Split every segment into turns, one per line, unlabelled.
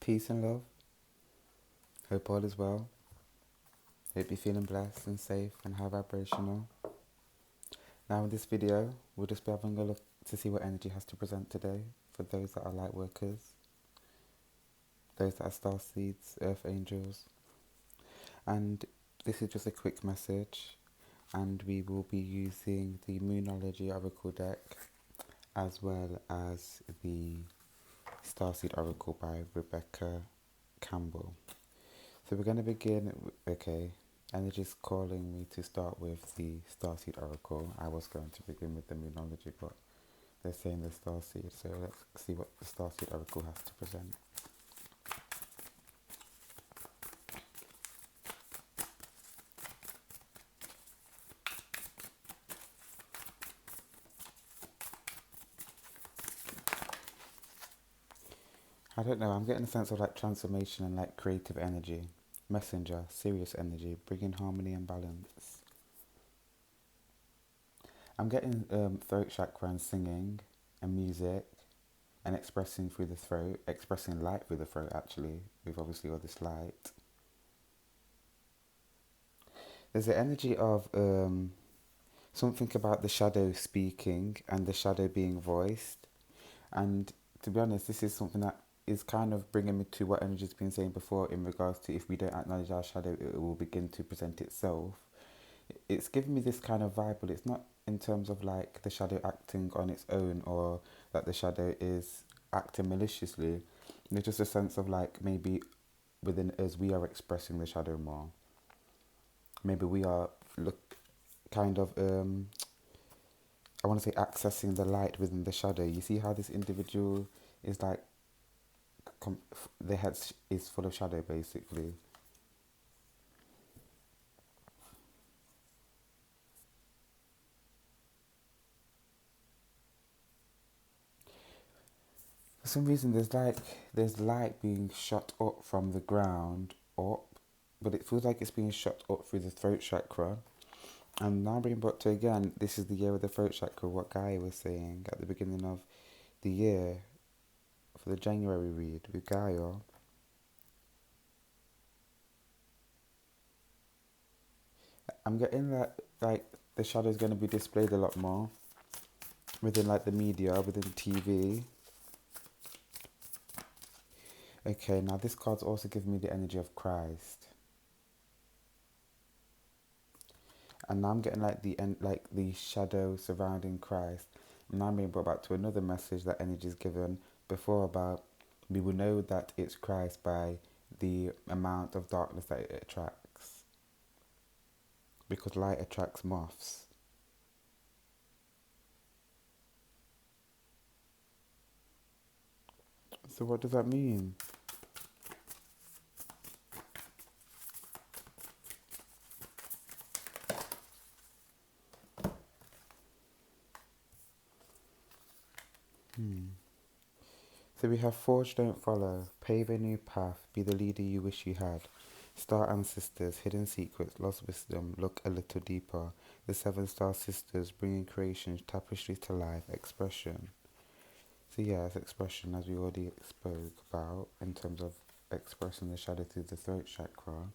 Peace and love. Hope all is well. Hope you're feeling blessed and safe and high vibrational. Now in this video, we'll just be having a look to see what energy has to present today for those that are light workers, those that are star seeds, earth angels. And this is just a quick message, and we will be using the Moonology Oracle deck as well as the Starseed Oracle by Rebecca Campbell. So we're going to begin, energy's calling me to start with the Starseed Oracle. I was going to begin with the Moonology, but they're saying the Starseed, so let's see what the Starseed Oracle has to present. I don't know, I'm getting a sense of like transformation and like creative energy. Messenger, serious energy, bringing harmony and balance. I'm getting throat chakra and singing and music and expressing through the throat, expressing light through the throat actually, with obviously all this light. There's the energy of something about the shadow speaking and the shadow being voiced. And to be honest, this is something that is kind of bringing me to what energy's been saying before in regards to if we don't acknowledge our shadow, it will begin to present itself. It's giving me this kind of vibe, but it's not in terms of like the shadow acting on its own or that the shadow is acting maliciously. There's just a sense of like maybe within us we are expressing the shadow more. Maybe we are kind of I want to say accessing the light within the shadow. You see how this individual is like the head is full of shadow basically. For some reason there's light being shot up from the ground up, but it feels like it's being shot up through the throat chakra. And now being brought to again, this is the year of the throat chakra, what Gaia was saying at the beginning of the year for the January read with Gaia. I'm getting that like the shadow is going to be displayed a lot more within like the media, within TV. Okay, now this card's also giving me the energy of Christ. And now I'm getting like the shadow surrounding Christ. And now I'm being brought back to another message that energy is given before about we will know that it's Christ by the amount of darkness that it attracts. Because light attracts moths. So what does that mean? So we have forge, don't follow, pave a new path, be the leader you wish you had. Star ancestors, hidden secrets, lost wisdom, look a little deeper. The seven star sisters, bringing creation, tapestry to life, expression. So yeah, it's expression as we already spoke about in terms of expressing the shadow through the throat chakra.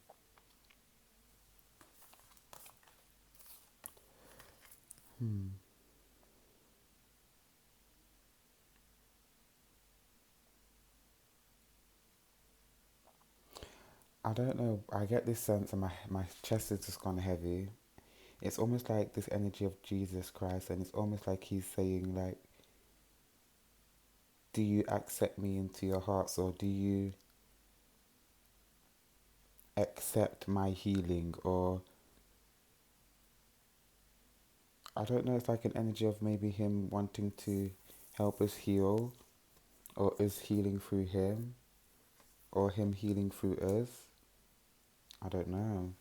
I don't know, I get this sense and my chest is just gone heavy. It's almost like this energy of Jesus Christ, and it's almost like he's saying like, do you accept me into your hearts, or do you accept my healing? Or I don't know, it's like an energy of maybe him wanting to help us heal, or us healing through him, or him healing through us. I don't know.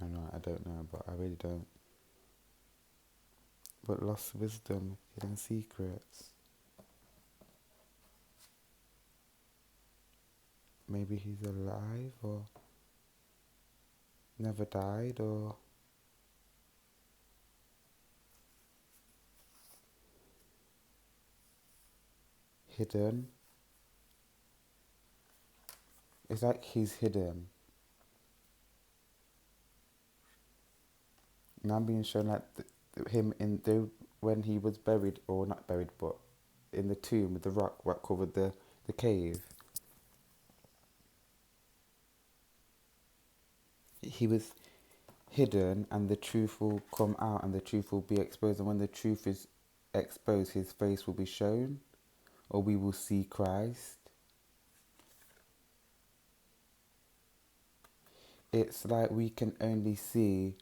I don't know, but I really don't. But lost wisdom, hidden secrets. Maybe he's alive, or never died, or hidden. It's like he's hidden. Now I'm being shown like him in the when he was buried, or not buried, but in the tomb with the rock what covered the cave. He was hidden, and the truth will come out, and the truth will be exposed. And when the truth is exposed, his face will be shown, or we will see Christ. It's like we can only see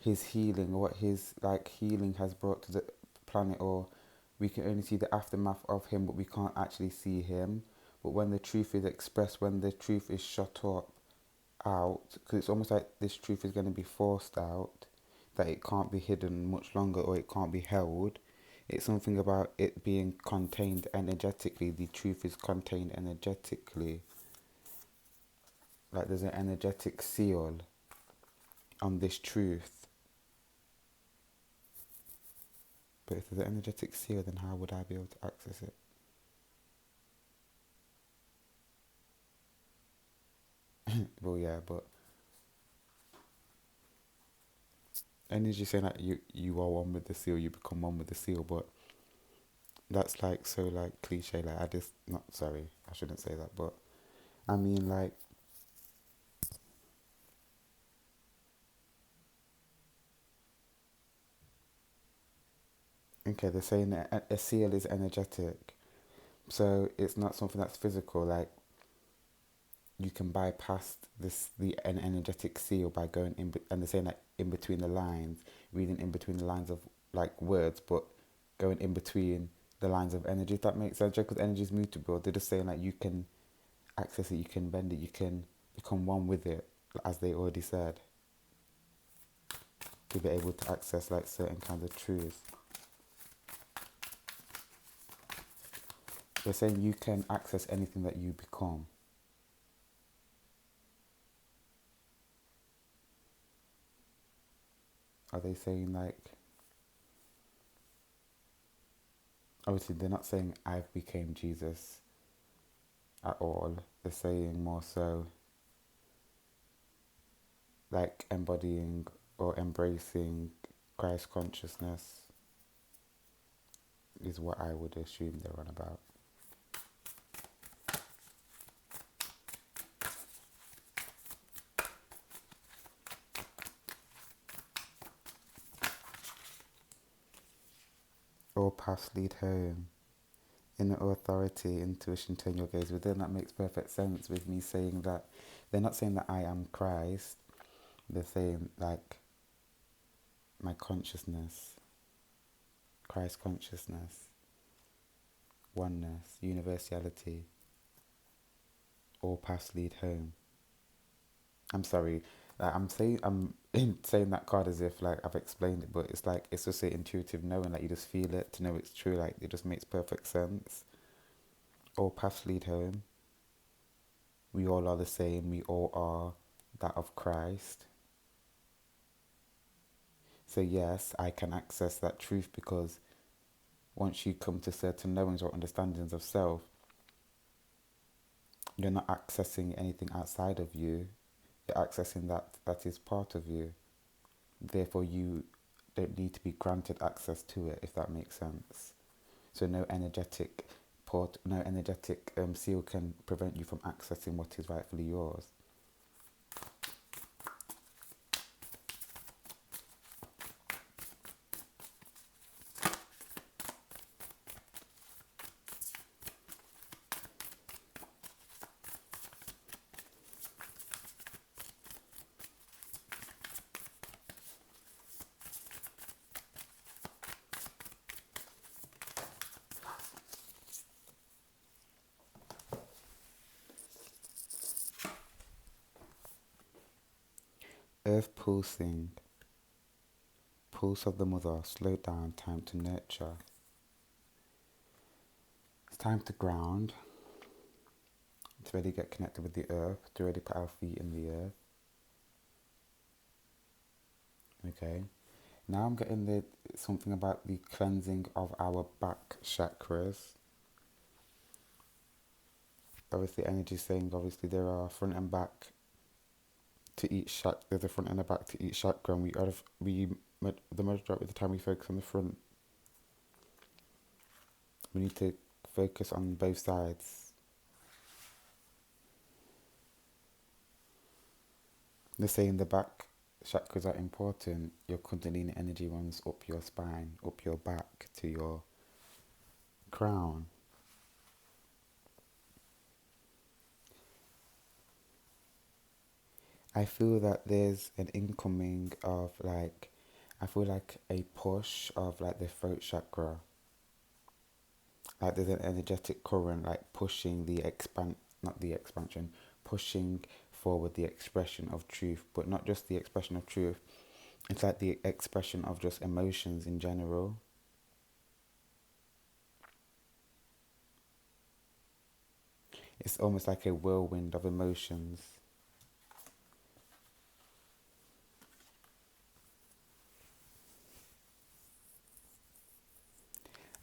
his healing, or what his like healing has brought to the planet, or we can only see the aftermath of him, but we can't actually see him. But when the truth is expressed, when the truth is shut up out, because it's almost like this truth is going to be forced out, that it can't be hidden much longer, or it can't be held. It's something about it being contained energetically. The truth is contained energetically. Like there's an energetic seal on this truth. But if there's an energetic seal, then how would I be able to access it? Well, yeah, but energy saying that you are one with the seal, you become one with the seal, but that's like so like cliche. Like I just not sorry, I shouldn't say that, but I mean like okay, they're saying that a seal is energetic, so it's not something that's physical. Like you can bypass an energetic seal by going in, and they're saying that in between the lines, reading in between the lines of like words, but going in between the lines of energy. If that makes sense, because energy is mutable. They're just saying like you can access it, you can bend it, you can become one with it, as they already said, to be able to access like certain kinds of truths. They're saying you can access anything that you become. Are they saying like, obviously they're not saying I've became Jesus at all. They're saying more so like embodying or embracing Christ consciousness is what I would assume they're on about. All paths lead home. Inner authority, intuition, turn your gaze within. That makes perfect sense with me saying that. They're not saying that I am Christ. They're saying like my consciousness, Christ consciousness, oneness, universality. All paths lead home. I'm sorry. Like I'm saying that card as if like I've explained it, but it's like it's just an intuitive knowing, like you just feel it to know it's true. Like it just makes perfect sense. All paths lead home. We all are the same. We all are that of Christ. So yes, I can access that truth, because once you come to certain knowings or understandings of self, you're not accessing anything outside of you. You're accessing that is part of you. Therefore, you don't need to be granted access to it, if that makes sense. So no energetic seal can prevent you from accessing what is rightfully yours. Earth pulsing, pulse of the mother, slow down, time to nurture. It's time to ground, to really get connected with the earth, to really put our feet in the earth. Okay, now I'm getting something about the cleansing of our back chakras. obviously energy saying obviously there are front and back to each chakra. There's a front and a back to each chakra, and the majority of the time we focus on the front. We need to focus on both sides. They say in the back chakras are important. Your Kundalini energy runs up your spine, up your back to your crown. I feel that there's an incoming of I feel like a push of like the throat chakra. Like there's an energetic current like pushing not the expansion, pushing forward the expression of truth, but not just the expression of truth. It's like the expression of just emotions in general. It's almost like a whirlwind of emotions.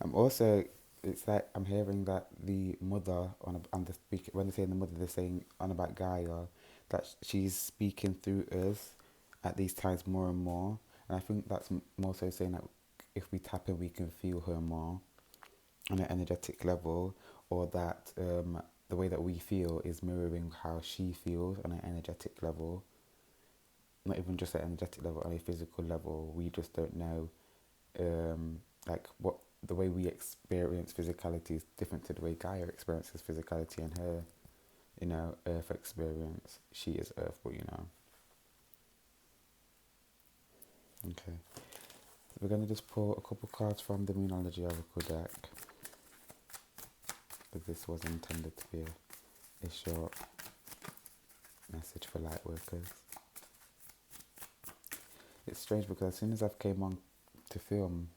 I'm also, it's like I'm hearing that the mother on the speak when they say the mother, they're saying on about Gaia, that she's speaking through us at these times more and more, and I think that's more so saying that if we tap in, we can feel her more on an energetic level, or that the way that we feel is mirroring how she feels on an energetic level. Not even just an energetic level, on a physical level. We just don't know like what the way we experience physicality is different to the way Gaia experiences physicality, and her, Earth experience. She is Earth, but Okay. So we're gonna just pull a couple cards from the Moonology Oracle deck, because this was intended to be a short message for Lightworkers. It's strange because as soon as I've came on to film,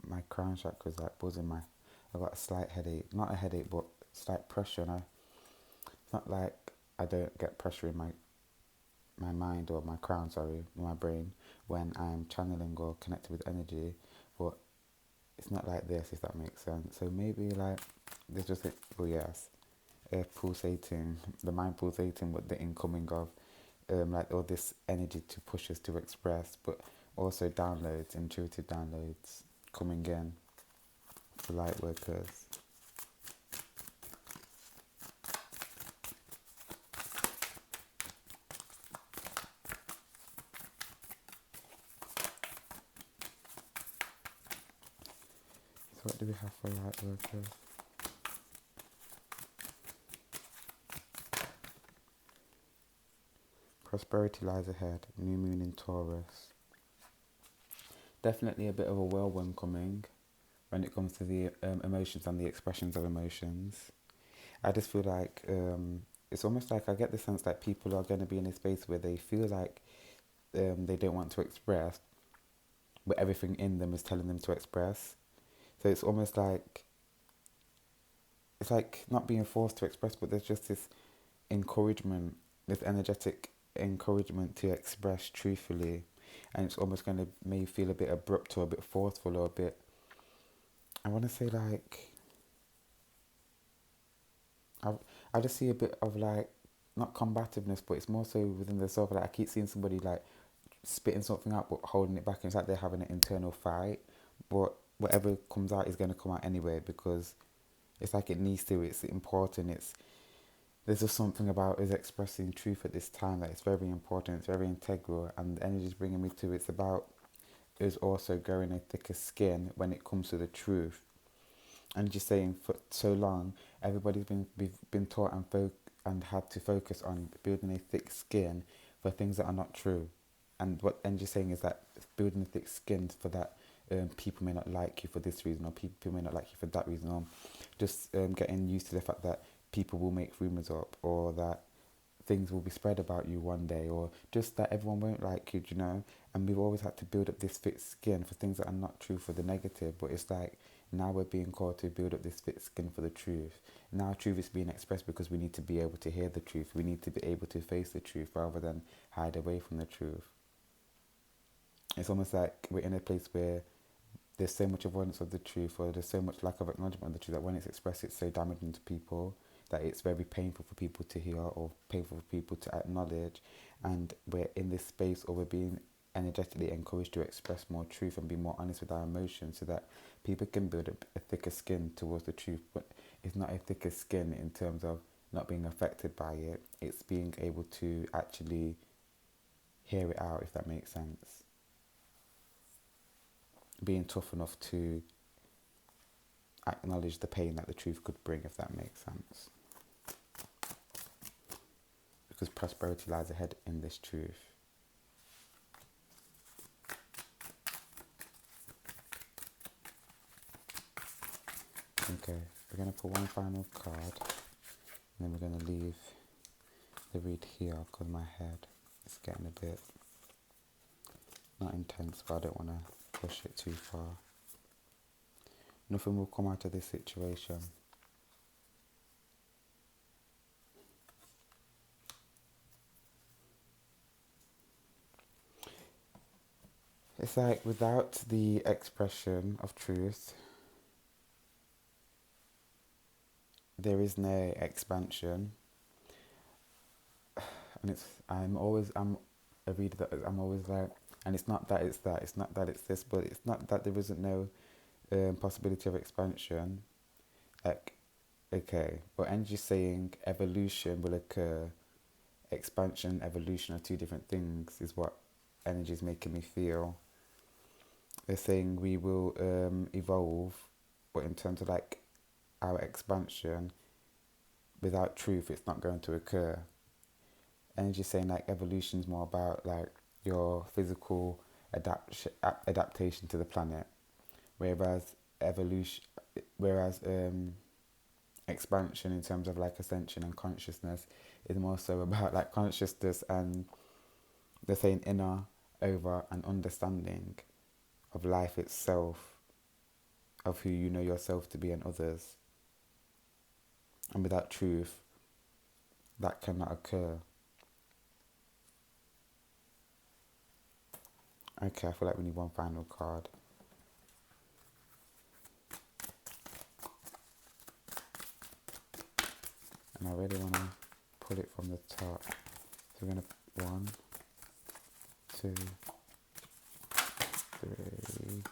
my crown chakra is like buzzing. I got a slight headache, not a headache, but slight pressure. And it's not like I don't get pressure in my mind or my crown, my brain, when I'm channeling or connected with energy, but it's not like this, if that makes sense. So maybe like there's just pulsating, the mind pulsating with the incoming of like all this energy to push us to express, but also downloads, intuitive downloads coming in for Lightworkers. So what do we have for Lightworkers? Prosperity lies ahead, new moon in Taurus. Definitely a bit of a whirlwind coming when it comes to the emotions and the expressions of emotions. I just feel like it's almost like I get the sense that people are going to be in a space where they feel like they don't want to express, but everything in them is telling them to express. So it's almost like, it's like not being forced to express, but there's just this encouragement, this energetic encouragement to express truthfully, and it's almost going to make you feel a bit abrupt or a bit forceful or a bit, I want to say like, I just see a bit of like, not combativeness, but it's more so within the self. Like I keep seeing somebody like spitting something out but holding it back, and it's like they're having an internal fight, but whatever comes out is going to come out anyway, because it's like it needs to, it's important, there's just something about us expressing truth at this time that it's very important, it's very integral, and the energy is bringing me to, it's about us also growing a thicker skin when it comes to the truth. And just saying, for so long, we've been taught and had to focus on building a thick skin for things that are not true. And what Energy's saying is that building a thick skin for that, people may not like you for this reason, or people may not like you for that reason, or just getting used to the fact that people will make rumours up, or that things will be spread about you one day, or just that everyone won't like you, and we've always had to build up this thick skin for things that are not true, for the negative. But it's like now we're being called to build up this thick skin for the truth. Now truth is being expressed because we need to be able to hear the truth, we need to be able to face the truth rather than hide away from the truth. It's almost like we're in a place where there's so much avoidance of the truth, or there's so much lack of acknowledgement of the truth, that when it's expressed, it's so damaging to people. that it's very painful for people to hear or painful for people to acknowledge, and we're in this space, or we're being energetically encouraged to express more truth and be more honest with our emotions, so that people can build a thicker skin towards the truth. But it's not a thicker skin in terms of not being affected by it, it's being able to actually hear it out, if that makes sense. Being tough enough to acknowledge the pain that the truth could bring, if that makes sense. Because prosperity lies ahead in this truth. Okay, we're going to pull one final card, and then we're going to leave the read here because my head is getting a bit, not intense, but I don't want to push it too far. Nothing will come out of this situation. It's like without the expression of truth, there is no expansion. And I'm a reader that I'm always like, and it's not that it's that, it's not that it's this, but it's not that there isn't no possibility of expansion. Like, okay, but energy saying evolution will occur. Expansion, evolution are two different things, is what energy is making me feel. They're saying we will evolve, but in terms of like our expansion, without truth, it's not going to occur. Energy saying like evolution is more about like your physical adaptation to the planet, whereas expansion in terms of like ascension and consciousness is more so about like consciousness, and they're saying inner, over, and understanding of life itself, of who you know yourself to be and others. And without truth, that cannot occur. Okay, I feel like we need one final card. And I really want to pull it from the top. So we're going to 1, 2, 3,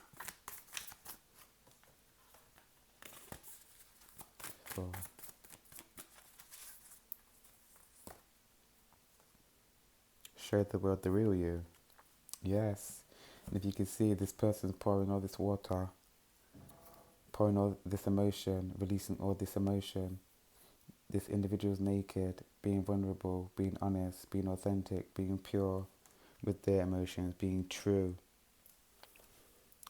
4. Show the world the real you. Yes. And if you can see, this person's pouring all this water, pouring all this emotion, releasing all this emotion. This individual's naked, being vulnerable, being honest, being authentic, being pure with their emotions, being true,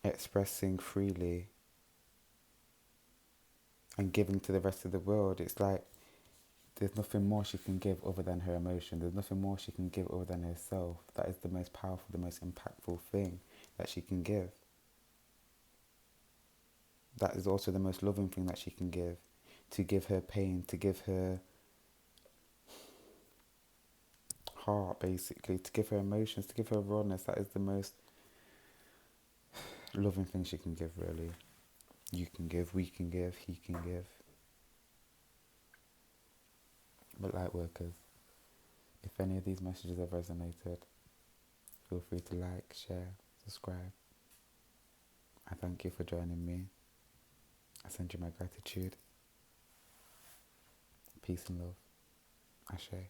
expressing freely, and giving to the rest of the world. It's like there's nothing more she can give other than her emotion. There's nothing more she can give other than herself. That is the most powerful, the most impactful thing that she can give. That is also the most loving thing that she can give. To give her pain, to give her heart, basically, to give her emotions, to give her rawness. That is the most loving thing she can give, really. You can give, we can give, he can give. But LightWorkers, if any of these messages have resonated, feel free to like, share, subscribe. I thank you for joining me. I send you my gratitude. Peace and love. Ashe.